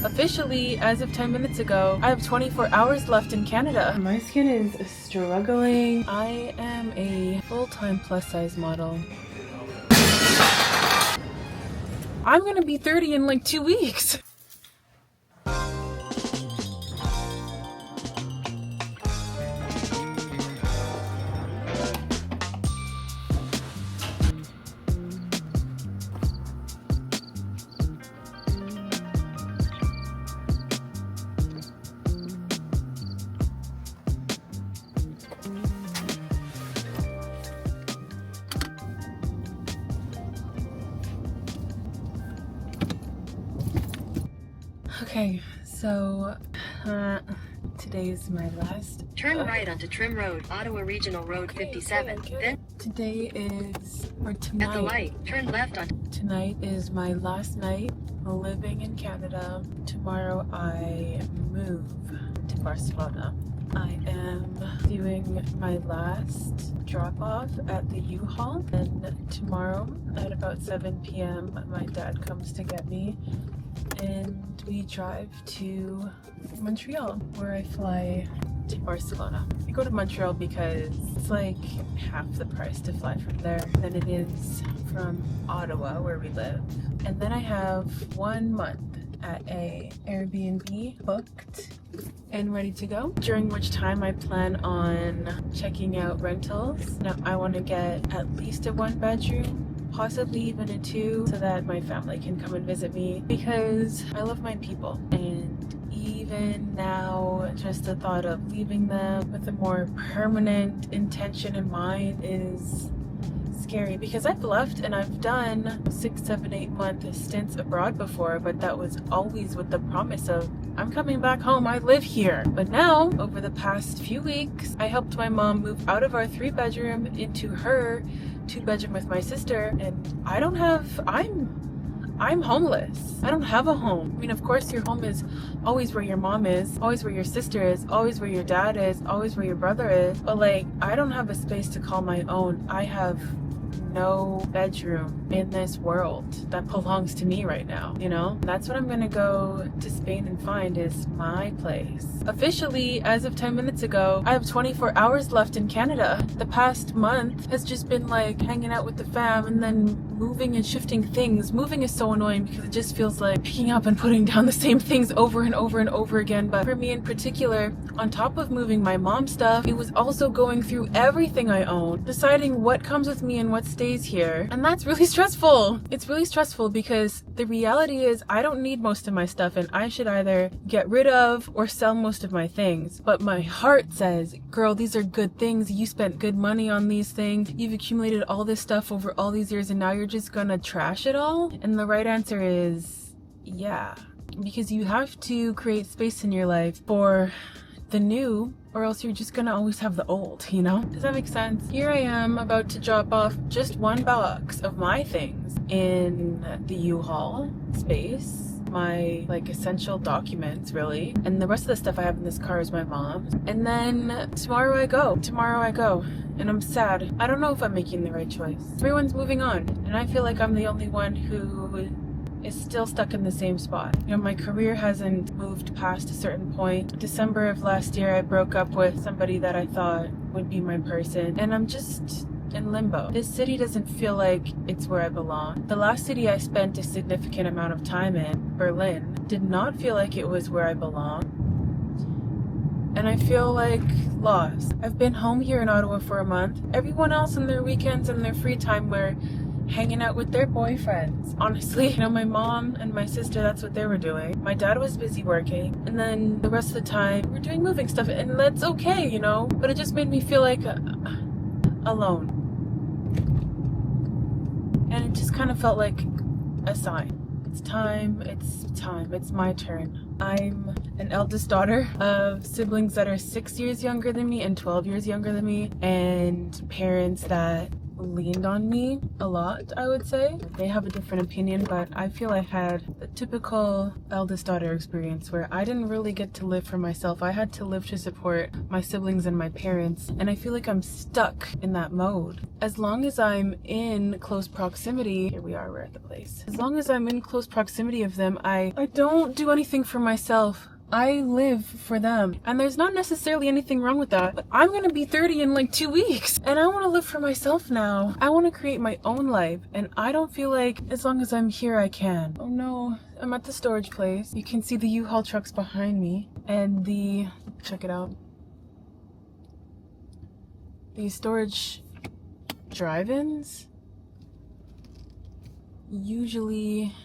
Officially, as of 10 minutes ago, I have 24 hours left in Canada. My skin is struggling. I am a full-time plus-size model. I'm gonna be 30 in like 2 weeks. Okay, so today's my last. Turn right onto Trim Road, Ottawa Regional Road 57. Then Today is, or at the tonight. light, turn left onto Tonight is my last night living in Canada. Tomorrow I move to Barcelona. I am doing my last drop-off at the U-Haul, and tomorrow at about 7 p.m. my dad comes to get me and we drive to Montreal, where I fly to Barcelona. I go to Montreal because it's like half the price to fly from there than it is from Ottawa, where we live. And then I have 1 month at a Airbnb booked and ready to go, during which time I plan on checking out rentals. Now I want to get at least a 1-bedroom, possibly even a 2, so that my family can come and visit me, because I love my people. And even now, just the thought of leaving them with a more permanent intention in mind is scary, because I've left and I've done 6, 7, 8 month stints abroad before, but that was always with the promise of I'm coming back home, I live here. But now, over the past few weeks, I helped my mom move out of our 3-bedroom into her 2-bedroom with my sister, and I'm homeless. I don't have a home. I mean, of course your home is always where your mom is, always where your sister is, always where your dad is, always where your brother is, but like, I don't have a space to call my own. I have no bedroom in this world that belongs to me right now, you know? That's what I'm gonna go to Spain and find, is my place. Officially, as of 10 minutes ago, I have 24 hours left in Canada. The past month has just been like hanging out with the fam and then moving and shifting things. Moving is so annoying because it just feels like picking up and putting down the same things over and over and over again. But for me in particular, on top of moving my mom's stuff, it was also going through everything I own, deciding what comes with me and what stays here. And that's really stressful. It's really stressful because the reality is I don't need most of my stuff, and I should either get rid of or sell most of my things. But my heart says, girl, these are good things. You spent good money on these things. You've accumulated all this stuff over all these years, and now you're just gonna trash it all? And the right answer is yeah, because you have to create space in your life for the new, or else you're just gonna always have the old, you know? Does that make sense? Here I am about to drop off just 1 box of my things in the U-Haul space, my like essential documents really, and the rest of the stuff I have in this car is my mom's. And then tomorrow I go, and I'm sad. I don't know if I'm making the right choice. Everyone's moving on, and I feel like I'm the only one who is still stuck in the same spot. You know, my career hasn't moved past a certain point. December of last year, I broke up with somebody that I thought would be my person, and I'm just in limbo. This city doesn't feel like it's where I belong. The last city I spent a significant amount of time in, Berlin, did not feel like it was where I belong. And I feel like lost. I've been home here in Ottawa for a month. Everyone else in their weekends and their free time were hanging out with their boyfriends. Honestly, you know, my mom and my sister, that's what they were doing. My dad was busy working, and then the rest of the time we're doing moving stuff, and that's okay, you know, but it just made me feel like alone. And it just kind of felt like a sign. It's time, it's my turn. I'm an eldest daughter of siblings that are 6 years younger than me and 12 years younger than me, and parents that leaned on me a lot, I would say. They have a different opinion, but I feel I had the typical eldest daughter experience where I didn't really get to live for myself. I had to live to support my siblings and my parents, and I feel like I'm stuck in that mode. As long as I'm in close proximity, here we are, we're at the place. As long as I'm in close proximity of them, I don't do anything for myself. I live for them. And there's not necessarily anything wrong with that. But I'm gonna be 30 in like 2 weeks. And I wanna live for myself now. I wanna create my own life. And I don't feel like as long as I'm here, I can. Oh no, I'm at the storage place. You can see the U-Haul trucks behind me. And check it out. These storage drive-ins usually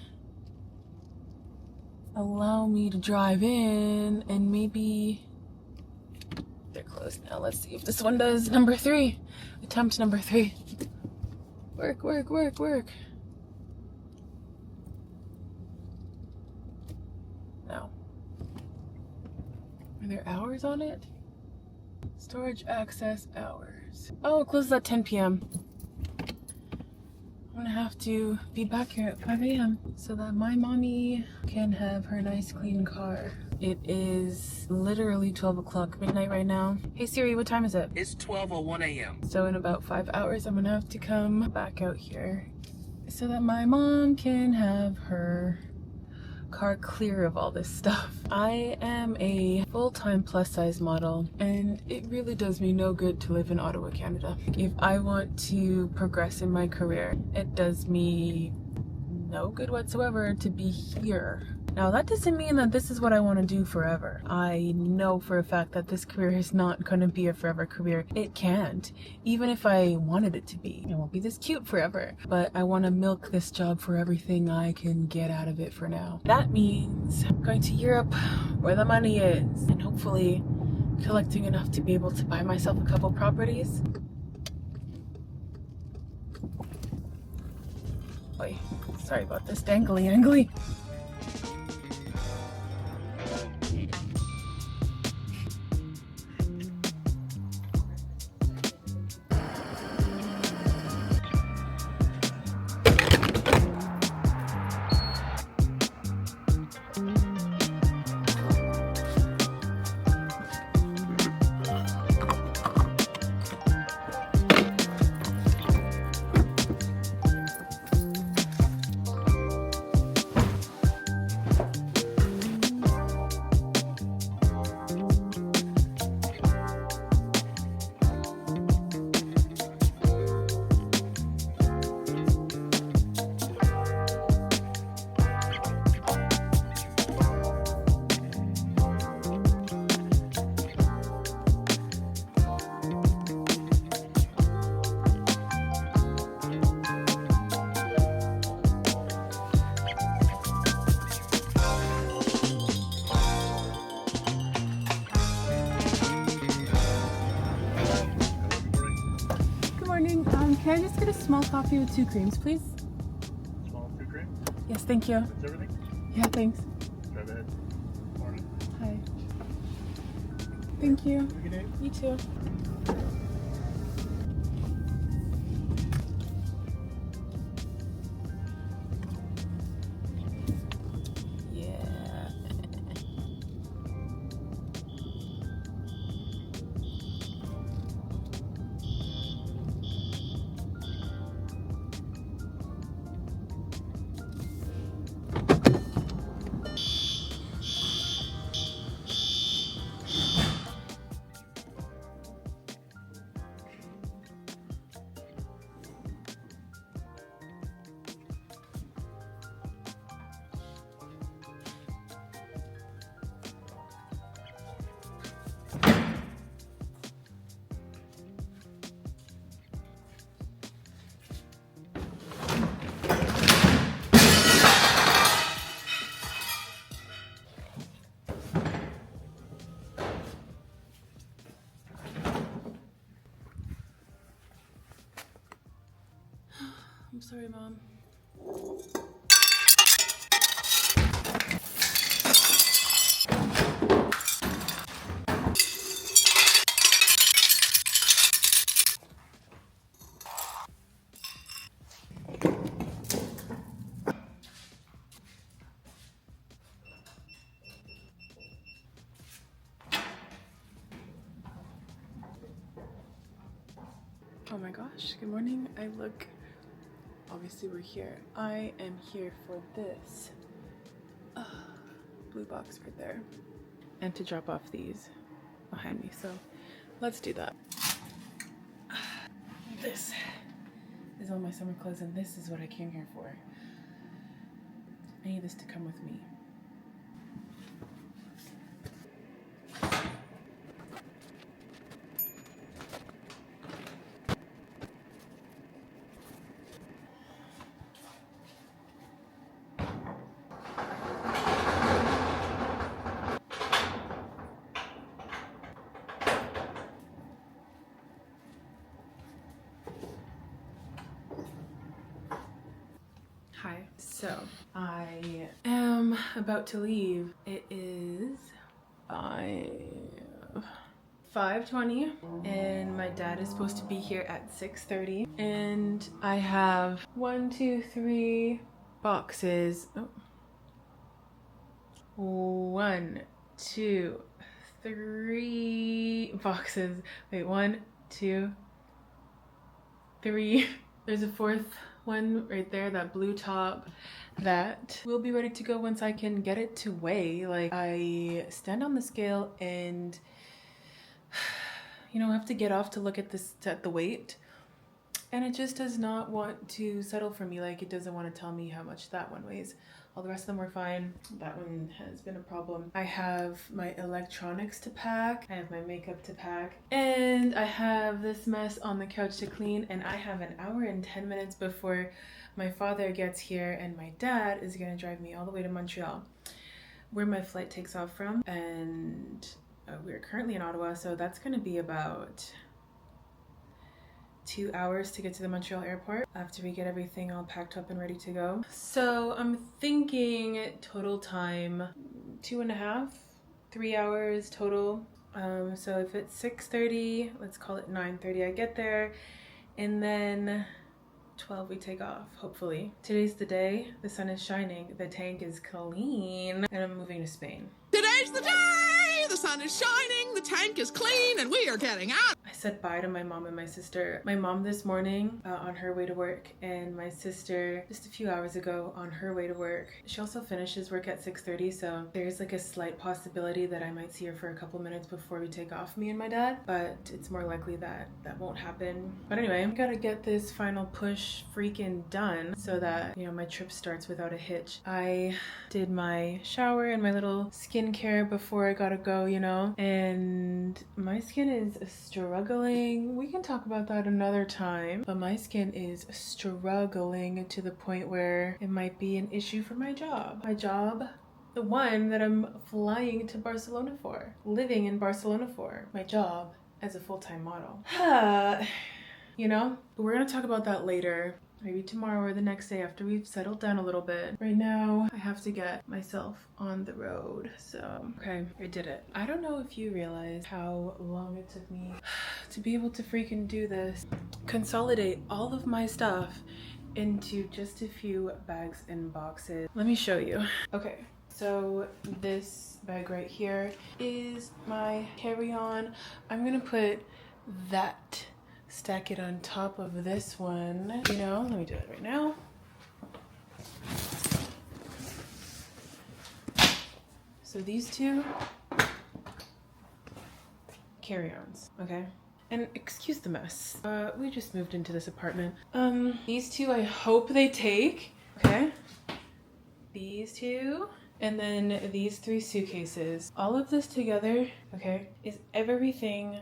allow me to drive in, and maybe they're closed now. Let's see if this one does. Number 3, attempt number 3. Work, work, work, work. No. Are there hours on it? Storage access hours. Oh, it closes at 10 p.m. I'm gonna have to be back here at 5 a.m. so that my mommy can have her nice clean car. It is literally 12 o'clock midnight right now. Hey Siri, what time is it? It's 12:01 a.m. So in about 5 hours, I'm gonna have to come back out here so that my mom can have her car clear of all this stuff. I am a full-time plus-size model, and it really does me no good to live in Ottawa, Canada. If I want to progress in my career, it does me no good whatsoever to be here. Now, that doesn't mean that this is what I want to do forever. I know for a fact that this career is not going to be a forever career. It can't. Even if I wanted it to be. It won't be this cute forever. But I want to milk this job for everything I can get out of it for now. That means going to Europe where the money is. And hopefully collecting enough to be able to buy myself a couple properties. Boy, sorry about this dangly angly. Can I just get a small coffee with 2 creams, please? Small 2 cream? Yes, thank you. That's everything? Yeah, thanks. Drive ahead. Morning. Hi. Thank you. Have a good day. You too. I'm sorry, Mom. Oh my gosh, good morning. Obviously we're here. I am here for this blue box right there. And to drop off these behind me, so let's do that. This is all my summer clothes and this is what I came here for. I need this to come with me. Hi. So I am about to leave. It is 5:20 and my dad is supposed to be here at 6:30 and I have 1, 2, 3 boxes. Oh. 1, 2, 3 boxes. Wait, 1, 2, 3. There's a fourth one right there, that blue top that will be ready to go once I can get it to weigh. Like, I stand on the scale and you know, I have to get off to look at this, at the weight, and it just does not want to settle for me. Like, it doesn't want to tell me how much that one weighs. All the rest of them were fine. That one has been a problem. I have my electronics to pack. I have my makeup to pack. And I have this mess on the couch to clean. And I have an hour and 10 minutes before my father gets here. And my dad is gonna drive me all the way to Montreal, where my flight takes off from. And we're currently in Ottawa, so that's gonna be about 2 hours to get to the Montreal airport after we get everything all packed up and ready to go. So I'm thinking total time 2.5, 3 hours total. So if it's 6:30, let's call it 9:30 I get there, and then 12 we take off, hopefully. Today's the day. The sun is shining, the tank is clean, and I'm moving to Spain. Today's the day! The sun is shining, the tank is clean, and we are getting out! I said bye to my mom and my sister. My mom this morning on her way to work, and my sister just a few hours ago on her way to work. She also finishes work at 6:30, so there's like a slight possibility that I might see her for a couple minutes before we take off, me and my dad, but it's more likely that that won't happen. But anyway, I gotta get this final push freaking done so that, you know, my trip starts without a hitch. I did my shower and my little skincare before I gotta go, you know, and my skin is struggling. We can talk about that another time, but my skin is struggling to the point where it might be an issue for my job. My job, the one that I'm flying to Barcelona for, living in Barcelona for. My job as a full-time model. You know, but we're gonna talk about that later. Maybe tomorrow or the next day after we've settled down a little bit. Right now, I have to get myself on the road. So, okay, I did it. I don't know if you realize how long it took me to be able to freaking do this. Consolidate all of my stuff into just a few bags and boxes. Let me show you. Okay, so this bag right here is my carry-on. I'm gonna put that, stack it on top of this one, you know. Let me do it right now. So these two carry-ons, okay? And excuse the mess. We just moved into this apartment. These two I hope they take, okay? These two, and then these 3 suitcases. All of this together, okay, is everything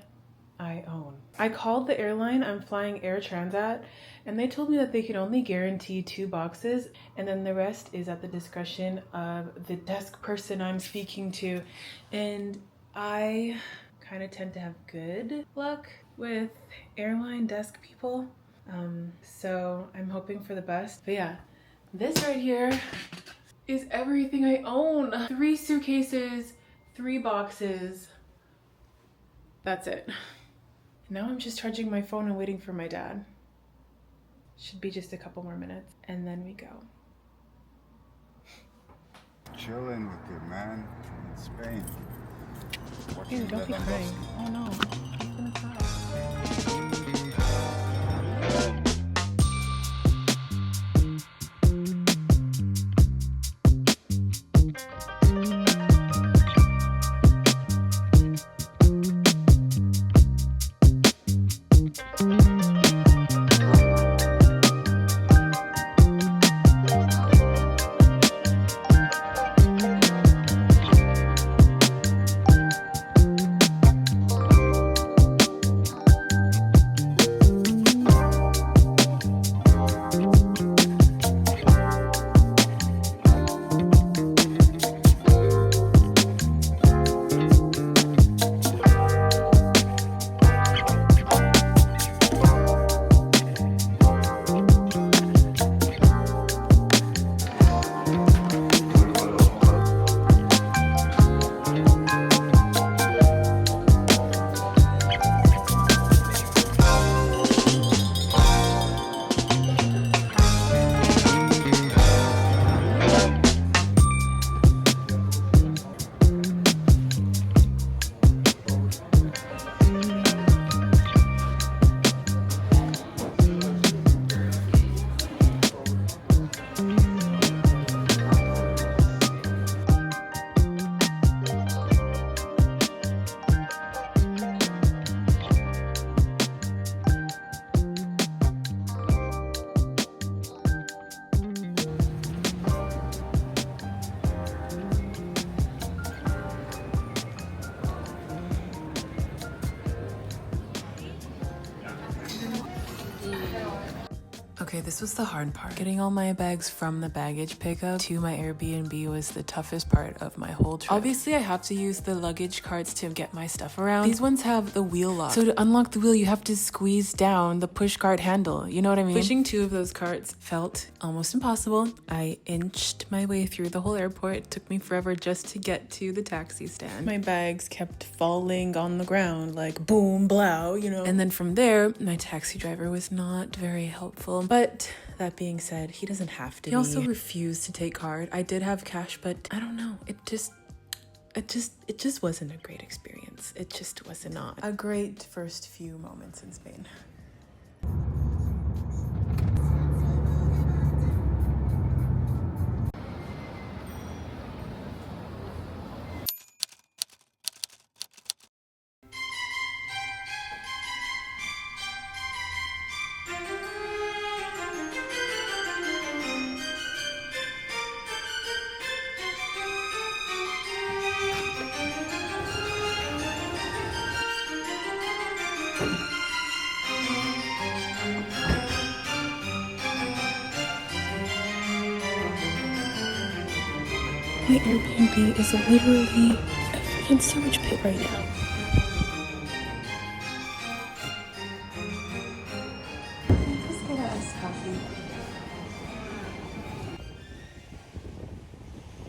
I own. I called the airline. I'm flying Air Transat, and they told me that they could only guarantee 2 boxes, and then the rest is at the discretion of the desk person I'm speaking to. And I kind of tend to have good luck with airline desk people, so I'm hoping for the best. But yeah, this right here is everything I own. 3 suitcases, 3 boxes. That's it. Now I'm just charging my phone and waiting for my dad. Should be just a couple more minutes, and then we go. Chilling with your man in Spain. Ew, don't be crying. Oh no, I'm gonna cry. Okay, this was the hard part. Getting all my bags from the baggage pickup to my Airbnb was the toughest part of my whole trip. Obviously, I have to use the luggage carts to get my stuff around. These ones have the wheel lock. So to unlock the wheel, you have to squeeze down the push cart handle. You know what I mean? Pushing 2 of those carts felt almost impossible. I inched my way through the whole airport. It took me forever just to get to the taxi stand. My bags kept falling on the ground like boom, blow, you know. And then from there, my taxi driver was not very helpful. But that being said, he doesn't have to be. He also refused to take card. I did have cash, but I don't know. It just wasn't a great experience. It just was not a great first few moments in Spain. My Airbnb is literally a freaking sewage pit right now.